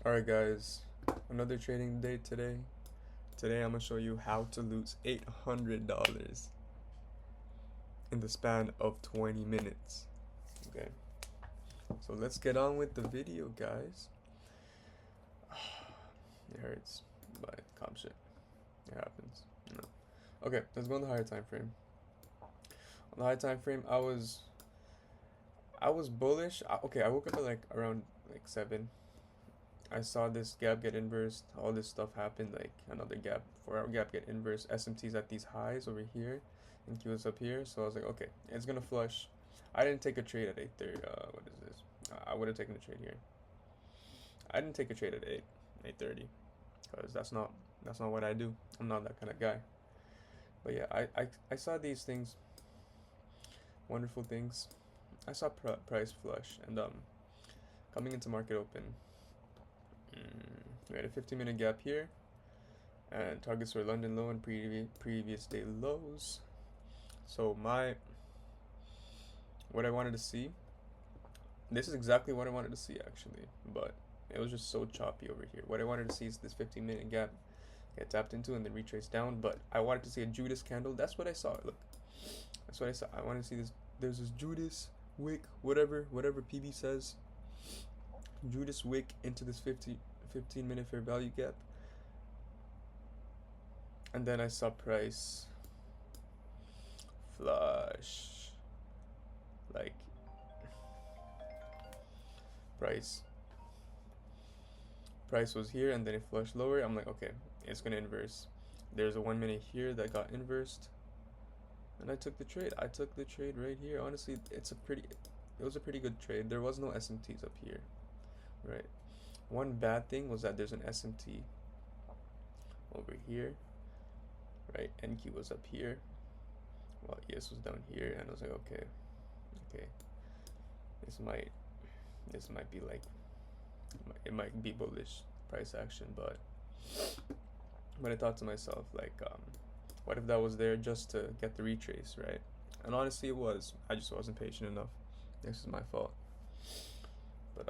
Alright guys, another trading day today. Today I'm gonna show you how to lose $800 in the span of 20 minutes. Okay, so let's get on with the video, guys. It hurts, but calm shit. It happens. No. Okay, let's go on the higher time frame. On the high time frame, I was bullish. Okay, I woke up at like around like 7. I saw this gap get inversed. All this stuff happened. Like another gap, 4-hour gap get inversed. SMT's at these highs over here, and Q is up here. So I was like, okay, it's gonna flush. I didn't take a trade at 8:30. What is this? I would have taken a trade here. I didn't take a trade at 8:30, because that's not what I do. I'm not that kind of guy. But yeah, I saw these things, wonderful things. I saw price flush, and coming into market open. We had a 15-minute gap here, and targets were London low and previous day lows. So what I wanted to see, this is exactly what I wanted to see actually, but it was just so choppy over here. What I wanted to see is this 15-minute gap get tapped into and then retrace down, but I wanted to see a Judas candle. That's what I saw. Look, that's what I saw. I wanted to see this. There's this Judas wick, whatever PB says. Judas wick into this 15-minute fair value gap, and then I saw price flush, like price was here and then it flushed lower. I'm like, okay, it's gonna inverse. There's a 1 minute here that got inversed, and I took the trade. Right here. Honestly, it was a pretty good trade. There was no SMTs up here, right? One bad thing was that there's an SMT over here, right? NQ was up here, while ES was down here, and I was like, okay, this might be like, it might be bullish price action, but I thought to myself, like, what if that was there just to get the retrace, right? And honestly, it was. I just wasn't patient enough. This is my fault. But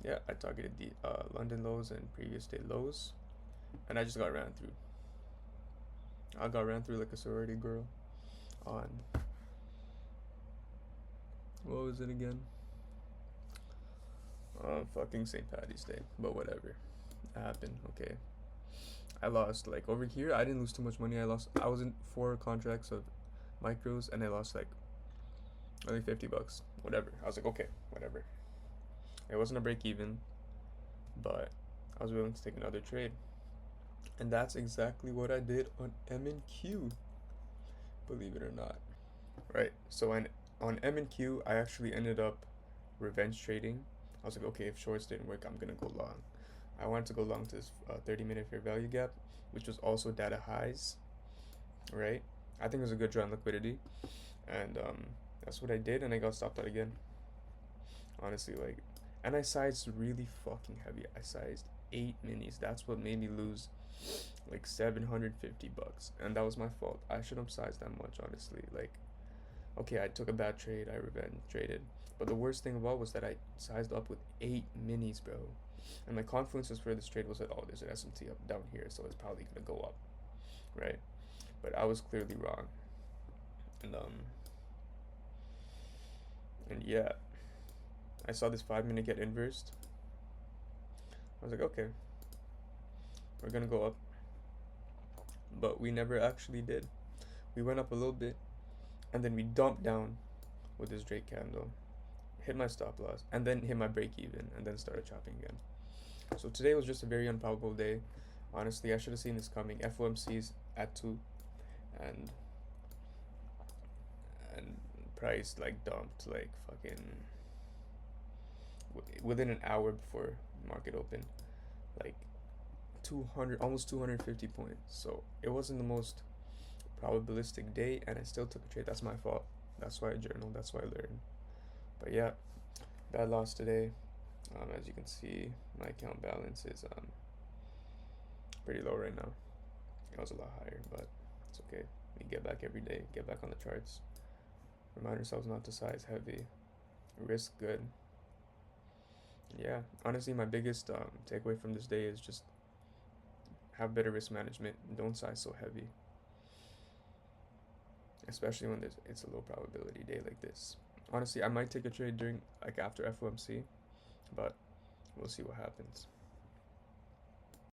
yeah, I targeted the London lows and previous day lows, and I just got ran through. I got ran through like a sorority girl on, what was it again? Fucking St. Patty's Day, but whatever. It happened. Okay. I lost like over here. I didn't lose too much money. I was in 4 contracts of micros, and I lost like only $50. Whatever. I was like, okay, whatever. It wasn't a break even, but I was willing to take another trade, and that's exactly what I did on M&Q. Believe it or not. Right. So on M&Q, I actually ended up revenge trading. I was like, okay, if shorts didn't work, I'm gonna go long. I wanted to go long to this 30-minute fair value gap, which was also data highs, right? I think it was a good draw on liquidity, and that's what I did, and I got stopped out again. Honestly, like, and I sized really fucking heavy. I sized 8 minis. That's what made me lose like $750, and that was my fault. I shouldn't have sized that much, honestly. Like, okay, I took a bad trade. I revenge traded, but the worst thing about was that I sized up with 8 minis, bro. And my confluences for this trade was that, oh, there's an SMT up down here, so it's probably gonna go up, right? But I was clearly wrong, and yeah, I saw this 5 minute get inversed. I was like, okay, we're gonna go up, but we never actually did. We went up a little bit, and then we dumped down with this Drake candle, hit my stop loss, and then hit my break even, and then started chopping again. So today was just a very improbable day. Honestly, I should have seen this coming. FOMC's at 2, and and price like dumped like fucking within an hour before market open, like 200, almost 250 points. So it wasn't the most probabilistic day, and I still took a trade. That's my fault. That's why I journaled. That's why I learned. But yeah, bad loss today. As you can see, my account balance is pretty low right now. It was a lot higher, but it's okay. We get back every day. Get back on the charts. Remind ourselves not to size heavy. Risk good. Yeah, honestly, my biggest takeaway from this day is just have better risk management. Don't size so heavy, especially when it's a low probability day like this. Honestly, I might take a trade during like after FOMC, but we'll see what happens.